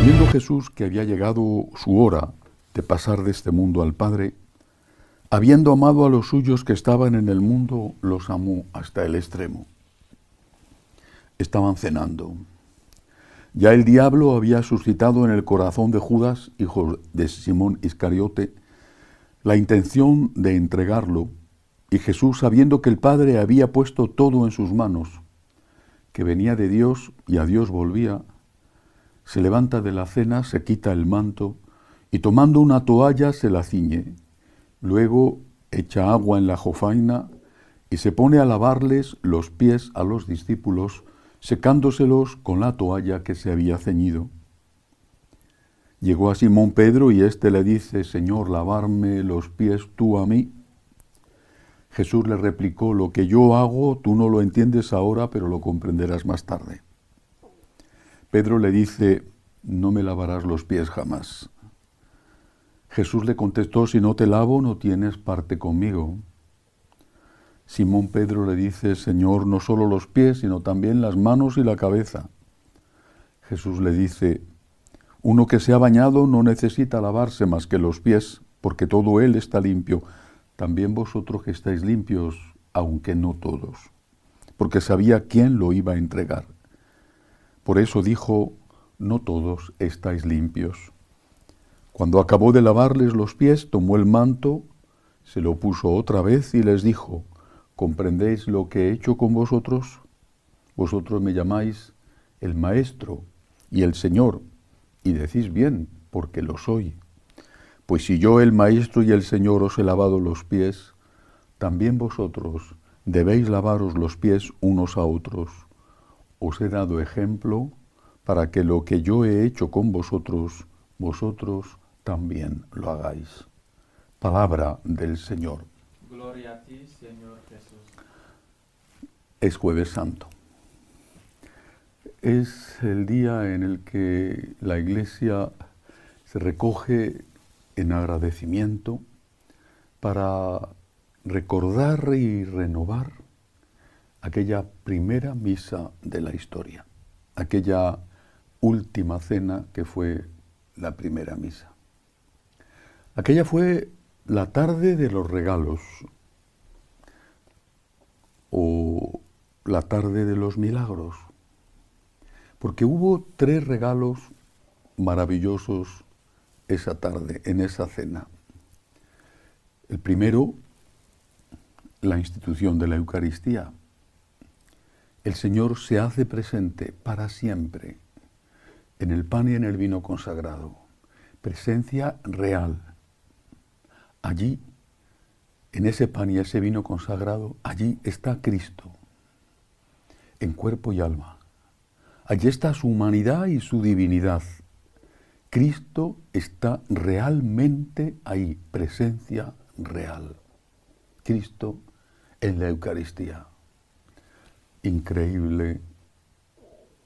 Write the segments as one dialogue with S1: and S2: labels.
S1: Viendo Jesús que había llegado su hora de pasar de este mundo al Padre, habiendo amado a los suyos que estaban en el mundo, los amó hasta el extremo. Estaban cenando. Ya el diablo había suscitado en el corazón de Judas, hijo de Simón Iscariote, la intención de entregarlo, y Jesús, sabiendo que el Padre había puesto todo en sus manos, que venía de Dios y a Dios volvía, se levanta de la cena, se quita el manto, y tomando una toalla se la ciñe. Luego echa agua en la jofaina y se pone a lavarles los pies a los discípulos, secándoselos con la toalla que se había ceñido. Llegó a Simón Pedro y éste le dice: Señor, ¿lavarme los pies tú a mí? Jesús le replicó: lo que yo hago tú no lo entiendes ahora, pero lo comprenderás más tarde. Pedro le dice: no me lavarás los pies jamás. Jesús le contestó: si no te lavo, no tienes parte conmigo. Simón Pedro le dice: Señor, no solo los pies, sino también las manos y la cabeza. Jesús le dice: uno que se ha bañado no necesita lavarse más que los pies, porque todo él está limpio. También vosotros que estáis limpios, aunque no todos. Porque sabía quién lo iba a entregar. Por eso dijo: no todos estáis limpios. Cuando acabó de lavarles los pies, tomó el manto, se lo puso otra vez y les dijo: ¿comprendéis lo que he hecho con vosotros? Vosotros me llamáis el Maestro y el Señor, y decís bien, porque lo soy. Pues si yo, el Maestro y el Señor, os he lavado los pies, también vosotros debéis lavaros los pies unos a otros. Os he dado ejemplo para que lo que yo he hecho con vosotros, vosotros también lo hagáis. Palabra del Señor.
S2: Gloria a ti, Señor Jesús.
S1: Es Jueves Santo. Es el día en el que la Iglesia se recoge en agradecimiento para recordar y renovar aquella primera misa de la historia, aquella última cena que fue la primera misa. Aquella fue la tarde de los regalos, o la tarde de los milagros, porque hubo 3 regalos maravillosos esa tarde, en esa cena. El primero, la institución de la Eucaristía. El Señor se hace presente para siempre en el pan y en el vino consagrado. Presencia real. Allí, en ese pan y ese vino consagrado, allí está Cristo, en cuerpo y alma. Allí está su humanidad y su divinidad. Cristo está realmente ahí, presencia real. Cristo en la Eucaristía. Increíble,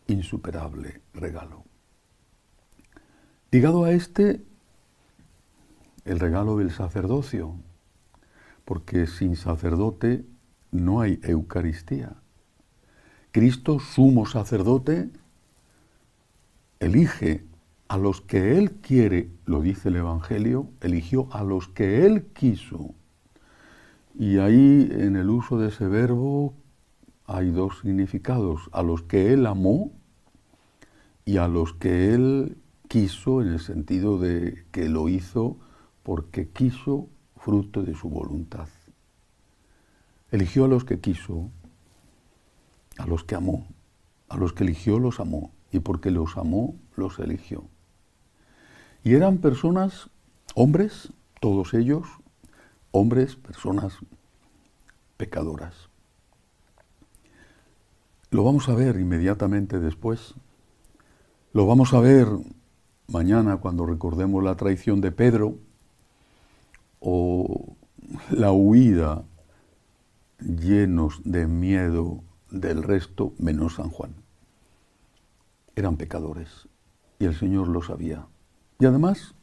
S1: insuperable regalo. Ligado a este, el regalo del sacerdocio, porque sin sacerdote no hay Eucaristía. Cristo, sumo sacerdote, elige a los que Él quiere, lo dice el Evangelio, eligió a los que Él quiso. Y ahí, en el uso de ese verbo, hay 2 significados: a los que Él amó y a los que Él quiso, en el sentido de que lo hizo porque quiso, fruto de su voluntad. Eligió a los que quiso, a los que amó, a los que eligió los amó, y porque los amó los eligió. Y eran personas, hombres, todos ellos, hombres, personas pecadoras. Lo vamos a ver inmediatamente después. Lo vamos a ver mañana cuando recordemos la traición de Pedro o la huida llenos de miedo del resto, menos San Juan. Eran pecadores y el Señor lo sabía. Y además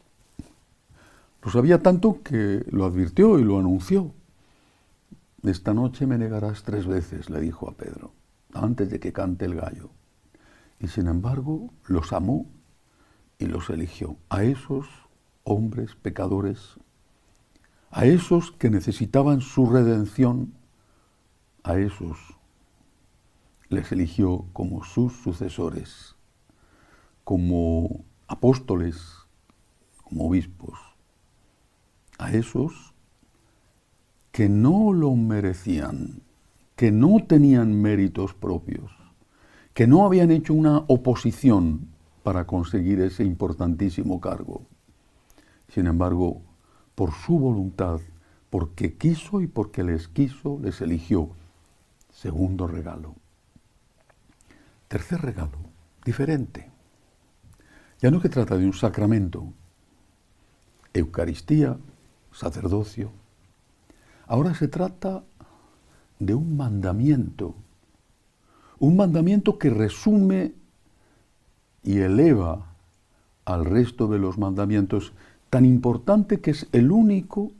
S1: lo sabía tanto que lo advirtió y lo anunció. Esta noche me negarás 3 veces, le dijo a Pedro, antes de que cante el gallo. Y sin embargo los amó y los eligió. A esos hombres pecadores, a esos que necesitaban su redención, a esos les eligió como sus sucesores, como apóstoles, como obispos. A esos que no lo merecían, que no tenían méritos propios, que no habían hecho una oposición para conseguir ese importantísimo cargo. Sin embargo, por su voluntad, porque quiso y porque les quiso, les eligió. Segundo regalo. Tercer regalo, diferente. Ya no se trata de un sacramento, Eucaristía, sacerdocio. Ahora se trata de un mandamiento que resume y eleva al resto de los mandamientos, tan importante que es el único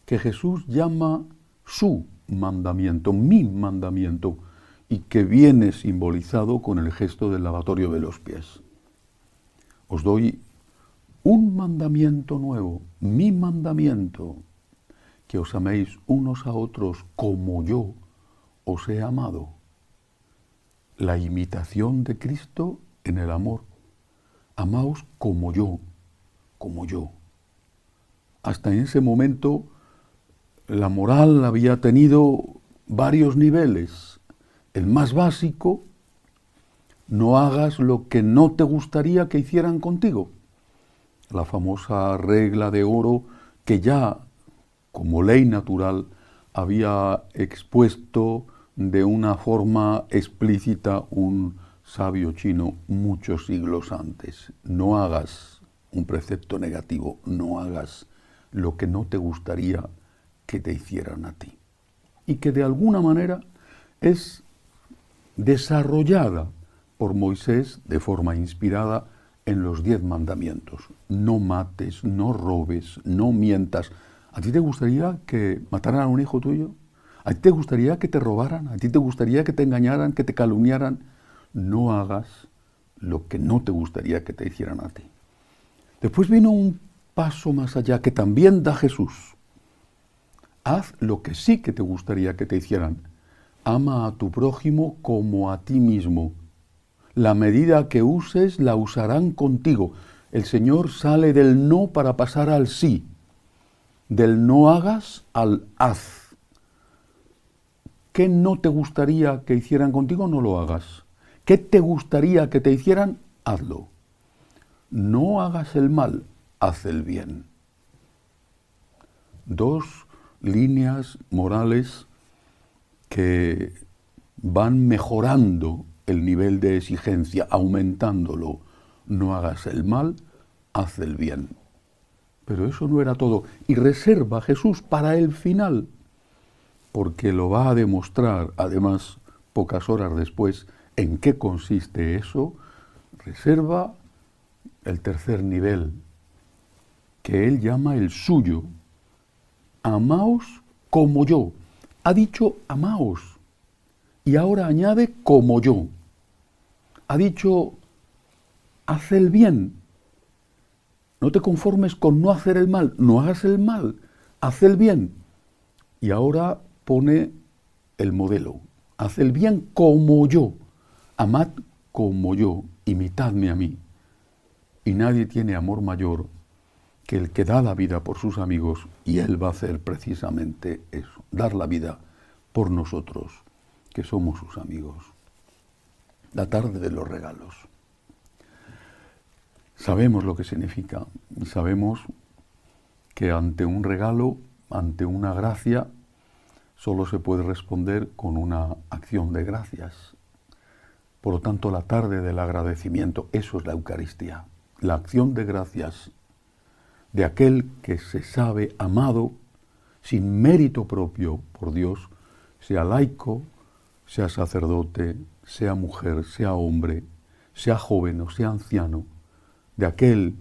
S1: que Jesús llama su mandamiento, mi mandamiento, y que viene simbolizado con el gesto del lavatorio de los pies. Os doy un mandamiento nuevo, mi mandamiento, que os améis unos a otros como yo os he amado. La imitación de Cristo en el amor. Amaos como yo, como yo. Hasta en ese momento la moral había tenido varios niveles. El más básico, no hagas lo que no te gustaría que hicieran contigo. La famosa regla de oro que ya, como ley natural, había expuesto de una forma explícita un sabio chino muchos siglos antes. No hagas un precepto negativo, no hagas lo que no te gustaría que te hicieran a ti. Y que de alguna manera es desarrollada por Moisés de forma inspirada en los 10 mandamientos. No mates, no robes, no mientas. ¿A ti te gustaría que mataran a un hijo tuyo? ¿A ti te gustaría que te robaran? ¿A ti te gustaría que te engañaran, que te calumniaran? No hagas lo que no te gustaría que te hicieran a ti. Después vino un paso más allá que también da Jesús. Haz lo que sí que te gustaría que te hicieran. Ama a tu prójimo como a ti mismo. La medida que uses la usarán contigo. El Señor sale del no para pasar al sí. Del no hagas al haz. ¿Qué no te gustaría que hicieran contigo? No lo hagas. ¿Qué te gustaría que te hicieran? Hazlo. No hagas el mal, haz el bien. 2 líneas morales que van mejorando el nivel de exigencia, aumentándolo. No hagas el mal, haz el bien. Pero eso no era todo. Y reserva Jesús para el final, porque lo va a demostrar, además, pocas horas después, en qué consiste eso. Reserva el tercer nivel, que él llama el suyo. Amaos como yo. Ha dicho amaos, y ahora añade como yo. Ha dicho, haz el bien. No te conformes con no hacer el mal, no hagas el mal, haz el bien. Y ahora pone el modelo, haz el bien como yo, amad como yo, imitadme a mí. Y nadie tiene amor mayor que el que da la vida por sus amigos, y él va a hacer precisamente eso, dar la vida por nosotros, que somos sus amigos. La tarde de los regalos. Sabemos lo que significa, y sabemos que ante un regalo, ante una gracia, solo se puede responder con una acción de gracias. Por lo tanto, la tarde del agradecimiento, eso es la Eucaristía, la acción de gracias de aquel que se sabe amado sin mérito propio por Dios, sea laico, sea sacerdote, sea mujer, sea hombre, sea joven o sea anciano, de aquel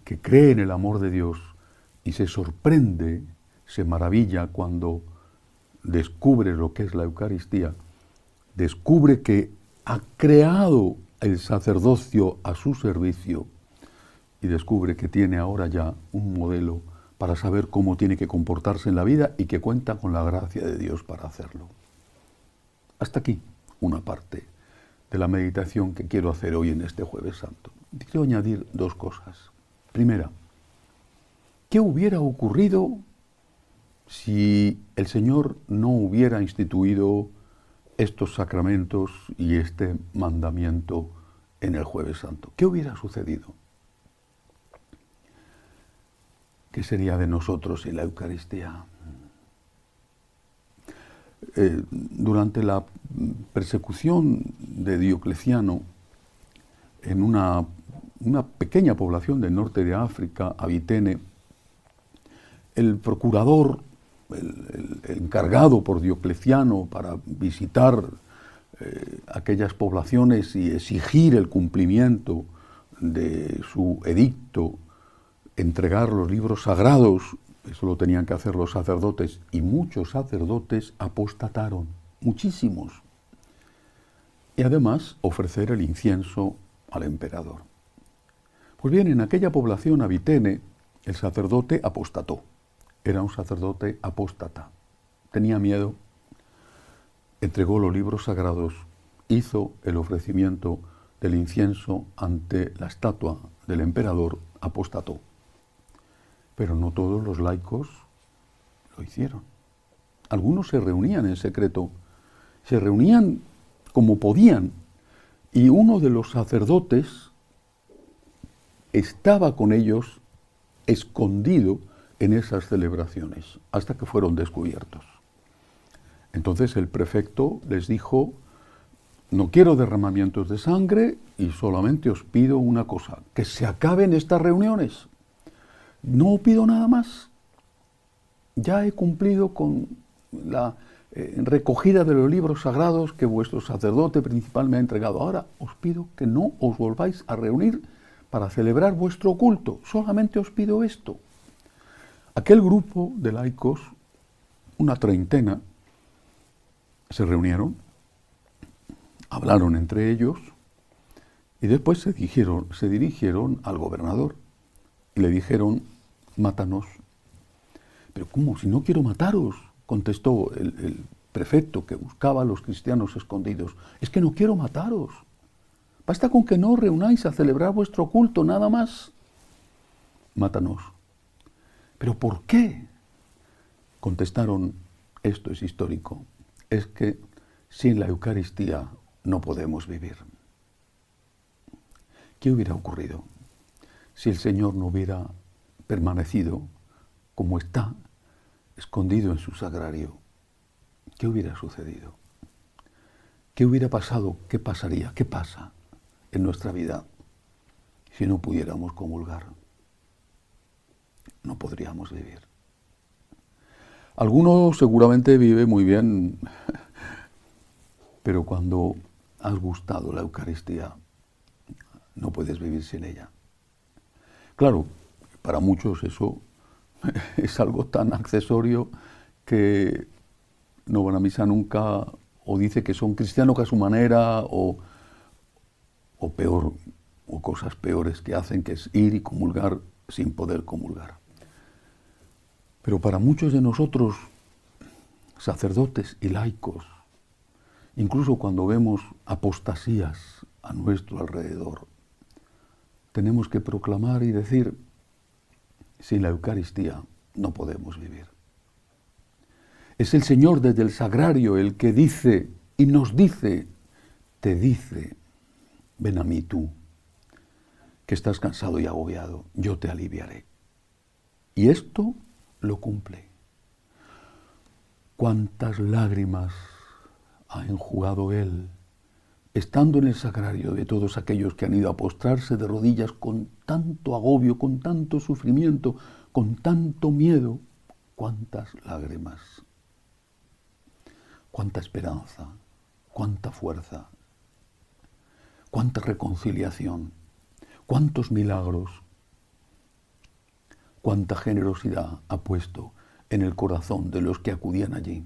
S1: que cree en el amor de Dios y se sorprende, se maravilla cuando descubre lo que es la Eucaristía, descubre que ha creado el sacerdocio a su servicio y descubre que tiene ahora ya un modelo para saber cómo tiene que comportarse en la vida y que cuenta con la gracia de Dios para hacerlo. Hasta aquí una parte de la meditación que quiero hacer hoy en este Jueves Santo. Quiero añadir dos cosas. Primera, ¿qué hubiera ocurrido si el Señor no hubiera instituido estos sacramentos y este mandamiento en el Jueves Santo? ¿Qué hubiera sucedido? ¿Qué sería de nosotros en la Eucaristía? Durante la persecución de Diocleciano, en una pequeña población del norte de África, Abitene, el procurador, el encargado por Diocleciano para visitar aquellas poblaciones y exigir el cumplimiento de su edicto, entregar los libros sagrados, eso lo tenían que hacer los sacerdotes, y muchos sacerdotes apostataron, muchísimos. Y además ofrecer el incienso al emperador. Pues bien, en aquella población Abitene, el sacerdote apostató. Era un sacerdote apóstata. Tenía miedo, entregó los libros sagrados, hizo el ofrecimiento del incienso ante la estatua del emperador, apostató. Pero no todos los laicos lo hicieron. Algunos se reunían en secreto, se reunían como podían, y uno de los sacerdotes estaba con ellos escondido en esas celebraciones, hasta que fueron descubiertos. Entonces el prefecto les dijo: no quiero derramamientos de sangre y solamente os pido una cosa, que se acaben estas reuniones. No pido nada más. Ya he cumplido con la recogida de los libros sagrados que vuestro sacerdote principal me ha entregado. Ahora os pido que no os volváis a reunir para celebrar vuestro culto. Solamente os pido esto. Aquel grupo de laicos, una treintena, se reunieron, hablaron entre ellos y después se dirigieron al gobernador y le dijeron: mátanos. Pero ¿cómo? Si no quiero mataros, contestó el prefecto que buscaba a los cristianos escondidos. Es que no quiero mataros. Basta con que no os reunáis a celebrar vuestro culto, nada más. Mátanos. ¿Pero por qué? Contestaron: esto es histórico. Es que sin la Eucaristía no podemos vivir. ¿Qué hubiera ocurrido si el Señor no hubiera permanecido como está, escondido en su sagrario? ¿Qué hubiera sucedido? ¿Qué hubiera pasado? ¿Qué pasaría? ¿Qué pasa en nuestra vida si no pudiéramos comulgar? No podríamos vivir. Alguno seguramente vive muy bien, pero cuando has gustado la Eucaristía, no puedes vivir sin ella. Claro, para muchos eso es algo tan accesorio que no van a misa nunca, o dice que son cristianos que a su manera, o peor, o cosas peores que hacen, que es ir y comulgar sin poder comulgar. Pero para muchos de nosotros, sacerdotes y laicos, incluso cuando vemos apostasías a nuestro alrededor, tenemos que proclamar y decir: sin la Eucaristía no podemos vivir. Es el Señor desde el sagrario el que dice y nos dice, te dice: ven a mí tú, que estás cansado y agobiado, yo te aliviaré. Y esto lo cumple. ¿Cuántas lágrimas ha enjugado Él, estando en el sagrario de todos aquellos que han ido a postrarse de rodillas con tanto agobio, con tanto sufrimiento, con tanto miedo? ¿Cuántas lágrimas? ¿Cuánta esperanza? ¿Cuánta fuerza? ¿Cuánta reconciliación? ¿Cuántos milagros? ¿Cuánta generosidad ha puesto en el corazón de los que acudían allí?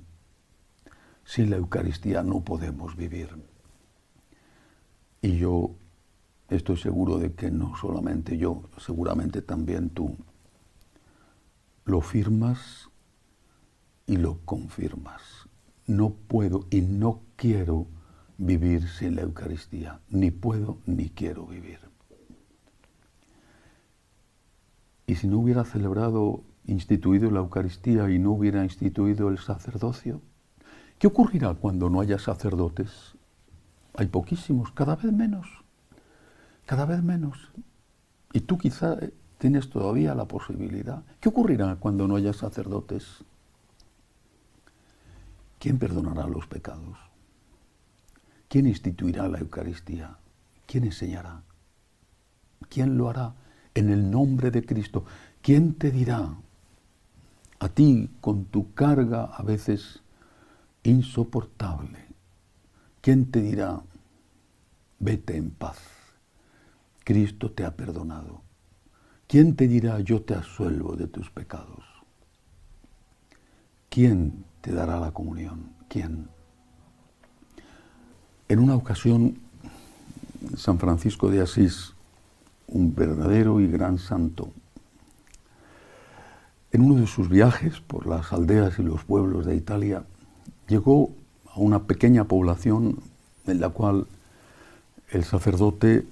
S1: Sin la Eucaristía no podemos vivir. Y yo estoy seguro de que no solamente yo, seguramente también tú lo firmas y lo confirmas. No puedo y no quiero vivir sin la Eucaristía. Ni puedo ni quiero vivir. Y si no hubiera instituido la Eucaristía y no hubiera instituido el sacerdocio, ¿qué ocurrirá cuando no haya sacerdotes? Hay poquísimos, cada vez menos. Cada vez menos. Y tú quizá tienes todavía la posibilidad. ¿Qué ocurrirá cuando no haya sacerdotes? ¿Quién perdonará los pecados? ¿Quién instituirá la Eucaristía? ¿Quién enseñará? ¿Quién lo hará en el nombre de Cristo? ¿Quién te dirá a ti con tu carga a veces insoportable? ¿Quién te dirá, vete en paz? Cristo te ha perdonado. ¿Quién te dirá, yo te absuelvo de tus pecados? ¿Quién te dará la comunión? ¿Quién? En una ocasión, San Francisco de Asís, un verdadero y gran santo, en uno de sus viajes por las aldeas y los pueblos de Italia, llegó a una pequeña población en la cual el sacerdote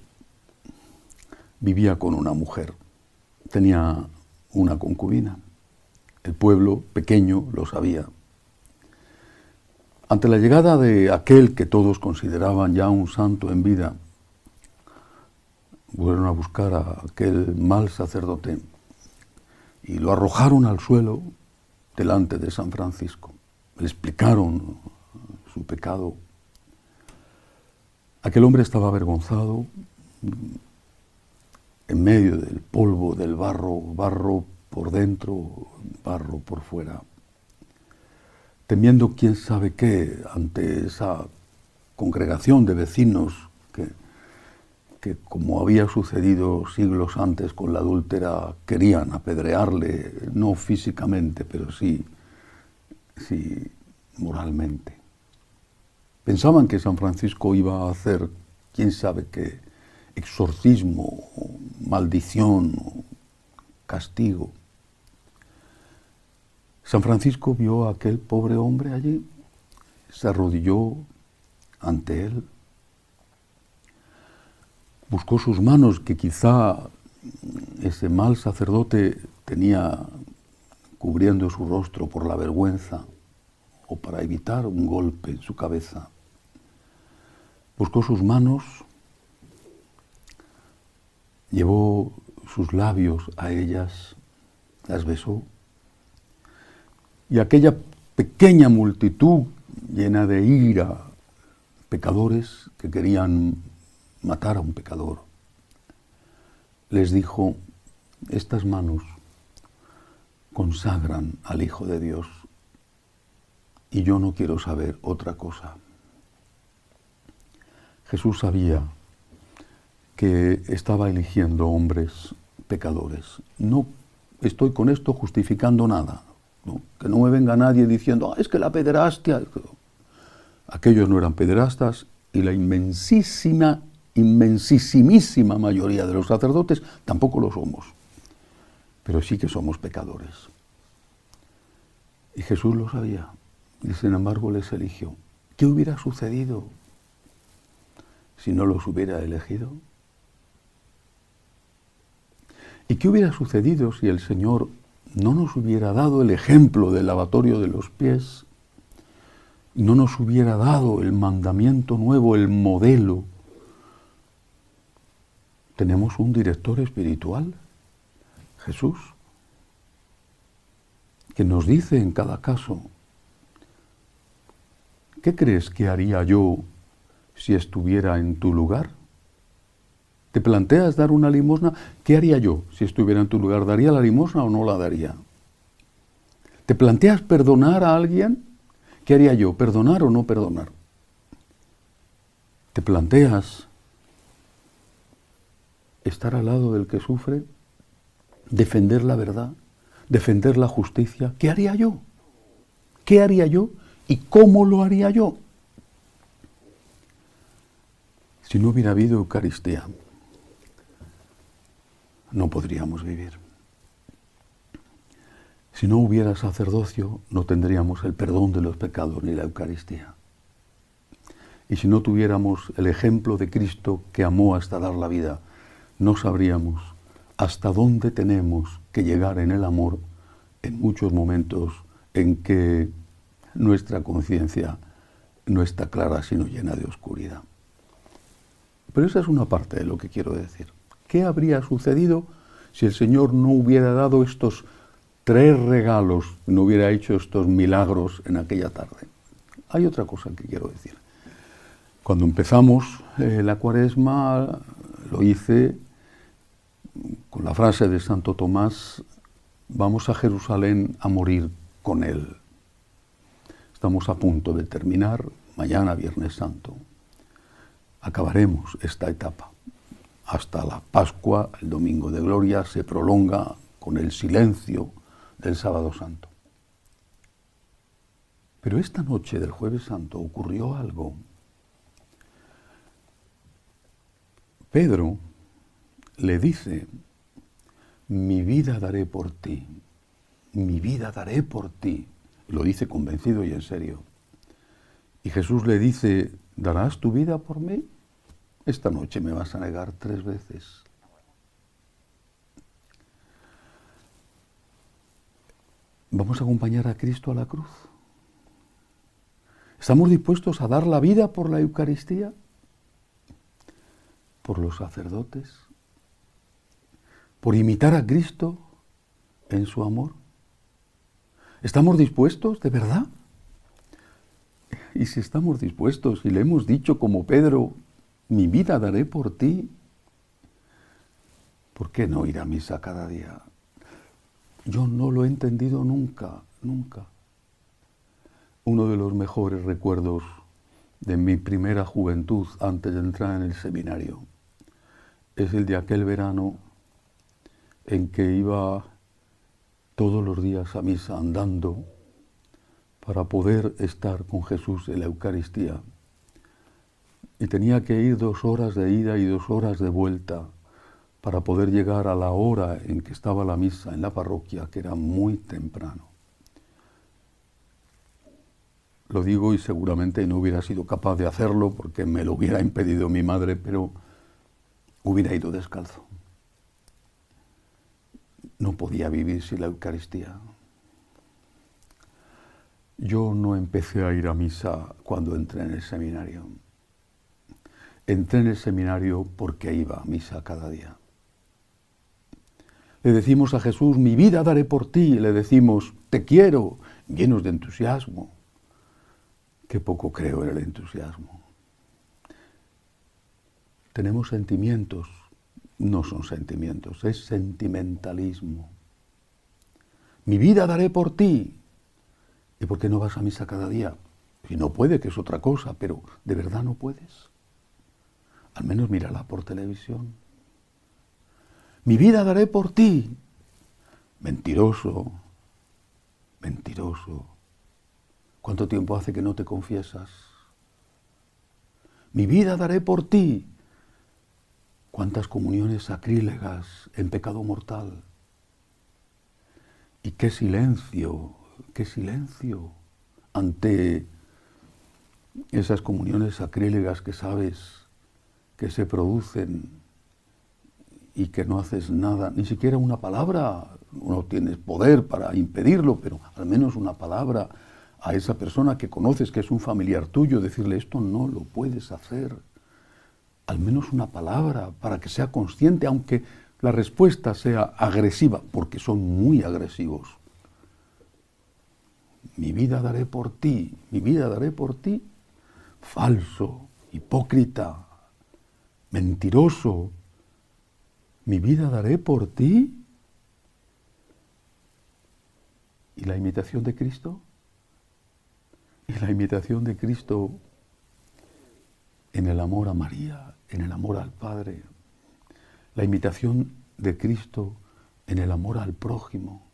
S1: vivía con una mujer, tenía una concubina. El pueblo pequeño lo sabía. Ante la llegada de aquel que todos consideraban ya un santo en vida, fueron a buscar a aquel mal sacerdote y lo arrojaron al suelo delante de San Francisco. Le explicaron su pecado. Aquel hombre estaba avergonzado, en medio del polvo, del barro, barro por dentro, barro por fuera, temiendo quién sabe qué ante esa congregación de vecinos que como había sucedido siglos antes con la adúltera, querían apedrearle, no físicamente, pero sí moralmente. Pensaban que San Francisco iba a hacer quién sabe qué exorcismo, maldición, castigo. San Francisco vio a aquel pobre hombre allí, se arrodilló ante él, buscó sus manos, que quizá ese mal sacerdote tenía cubriendo su rostro por la vergüenza o para evitar un golpe en su cabeza. Buscó sus manos, llevó sus labios a ellas, las besó, y aquella pequeña multitud llena de ira, pecadores que querían matar a un pecador, les dijo, estas manos consagran al Hijo de Dios y yo no quiero saber otra cosa. Jesús sabía que estaba eligiendo hombres pecadores. No estoy con esto justificando nada, ¿no? Que no me venga nadie diciendo, es que la pederastia. Aquellos no eran pederastas y la inmensísimísima mayoría de los sacerdotes tampoco lo somos, pero sí que somos pecadores. Y Jesús lo sabía y sin embargo les eligió. ¿Qué hubiera sucedido si no los hubiera elegido? ¿Y qué hubiera sucedido si el Señor no nos hubiera dado el ejemplo del lavatorio de los pies, no nos hubiera dado el mandamiento nuevo, el modelo? Tenemos un director espiritual, Jesús, que nos dice en cada caso, ¿qué crees que haría yo si estuviera en tu lugar? ¿Te planteas dar una limosna? ¿Qué haría yo si estuviera en tu lugar? ¿Daría la limosna o no la daría? ¿Te planteas perdonar a alguien? ¿Qué haría yo? ¿Perdonar o no perdonar? ¿Te planteas estar al lado del que sufre? ¿Defender la verdad? ¿Defender la justicia? ¿Qué haría yo? ¿Qué haría yo? ¿Y cómo lo haría yo? Si no hubiera habido Eucaristía, no podríamos vivir. Si no hubiera sacerdocio, no tendríamos el perdón de los pecados ni la Eucaristía. Y si no tuviéramos el ejemplo de Cristo que amó hasta dar la vida, no sabríamos hasta dónde tenemos que llegar en el amor en muchos momentos en que nuestra conciencia no está clara sino llena de oscuridad. Pero esa es una parte de lo que quiero decir. ¿Qué habría sucedido si el Señor no hubiera dado estos 3 regalos, no hubiera hecho estos milagros en aquella tarde? Hay otra cosa que quiero decir. Cuando empezamos la Cuaresma, lo hice con la frase de Santo Tomás: vamos a Jerusalén a morir con Él. Estamos a punto de terminar, mañana Viernes Santo. Acabaremos esta etapa. Hasta la Pascua, el Domingo de Gloria, se prolonga con el silencio del Sábado Santo. Pero esta noche del Jueves Santo ocurrió algo. Pedro le dice: mi vida daré por ti, mi vida daré por ti. Lo dice convencido y en serio. Y Jesús le dice: ¿darás tu vida por mí? Esta noche me vas a negar 3 veces. ¿Vamos a acompañar a Cristo a la cruz? ¿Estamos dispuestos a dar la vida por la Eucaristía? ¿Por los sacerdotes? ¿Por imitar a Cristo en su amor? ¿Estamos dispuestos de verdad? Y si estamos dispuestos y le hemos dicho como Pedro: mi vida daré por ti, ¿por qué no ir a misa cada día? Yo no lo he entendido nunca, nunca. Uno de los mejores recuerdos de mi primera juventud antes de entrar en el seminario es el de aquel verano en que iba todos los días a misa andando para poder estar con Jesús en la Eucaristía. Y tenía que ir 2 horas de ida y 2 horas de vuelta para poder llegar a la hora en que estaba la misa en la parroquia, que era muy temprano. Lo digo y seguramente no hubiera sido capaz de hacerlo porque me lo hubiera impedido mi madre, pero hubiera ido descalzo. No podía vivir sin la Eucaristía. Yo no empecé a ir a misa cuando entré en el seminario. Entré en el seminario porque iba a misa cada día. Le decimos a Jesús: mi vida daré por ti. Le decimos: te quiero, llenos de entusiasmo. Qué poco creo en el entusiasmo. Tenemos sentimientos. No son sentimientos, es sentimentalismo. Mi vida daré por ti. ¿Y por qué no vas a misa cada día? Si no puede, que es otra cosa, pero ¿de verdad no puedes? Al menos mírala por televisión. Mi vida daré por ti. Mentiroso, mentiroso. ¿Cuánto tiempo hace que no te confiesas? Mi vida daré por ti. ¿Cuántas comuniones sacrílegas en pecado mortal? Y qué silencio ante esas comuniones sacrílegas que sabes que se producen y que no haces nada, ni siquiera una palabra. No tienes poder para impedirlo, pero al menos una palabra a esa persona que conoces, que es un familiar tuyo, decirle: esto no lo puedes hacer. Al menos una palabra para que sea consciente, aunque la respuesta sea agresiva, porque son muy agresivos. Mi vida daré por ti, mi vida daré por ti. Falso, hipócrita, mentiroso. Mi vida daré por ti. ¿Y la imitación de Cristo? Y la imitación de Cristo en el amor a María, en el amor al Padre. La imitación de Cristo en el amor al prójimo.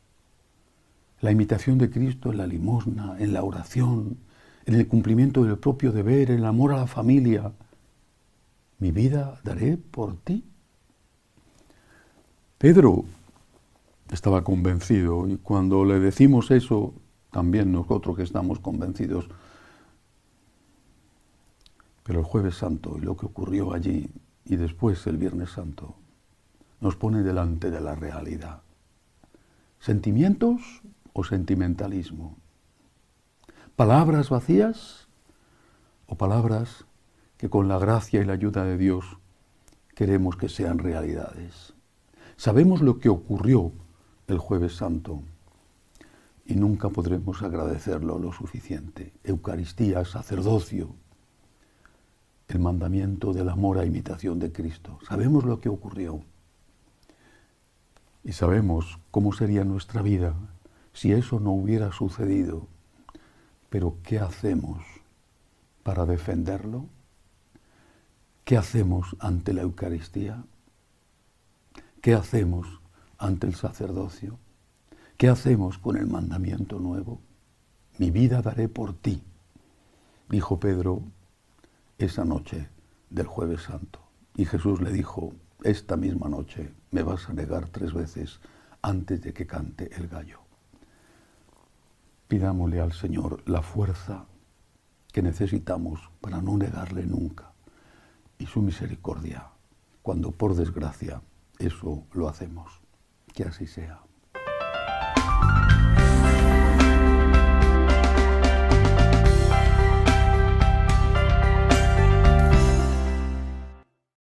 S1: La imitación de Cristo en la limosna, en la oración, en el cumplimiento del propio deber, en el amor a la familia. Mi vida daré por ti. Pedro estaba convencido, y cuando le decimos eso, también nosotros que estamos convencidos. Pero el Jueves Santo y lo que ocurrió allí, y después el Viernes Santo, nos pone delante de la realidad. ¿Sentimientos o sentimentalismo? ¿Palabras vacías o palabras que con la gracia y la ayuda de Dios queremos que sean realidades? Sabemos lo que ocurrió el Jueves Santo y nunca podremos agradecerlo lo suficiente. Eucaristía, sacerdocio, el mandamiento del amor a imitación de Cristo. Sabemos lo que ocurrió y sabemos cómo sería nuestra vida si eso no hubiera sucedido. Pero ¿qué hacemos para defenderlo? ¿Qué hacemos ante la Eucaristía? ¿Qué hacemos ante el sacerdocio? ¿Qué hacemos con el mandamiento nuevo? Mi vida daré por ti, dijo Pedro esa noche del Jueves Santo. Y Jesús le dijo, esta misma noche me vas a negar 3 veces antes de que cante el gallo. Pidámosle al Señor la fuerza que necesitamos para no negarle nunca y su misericordia cuando por desgracia eso lo hacemos. Que así sea.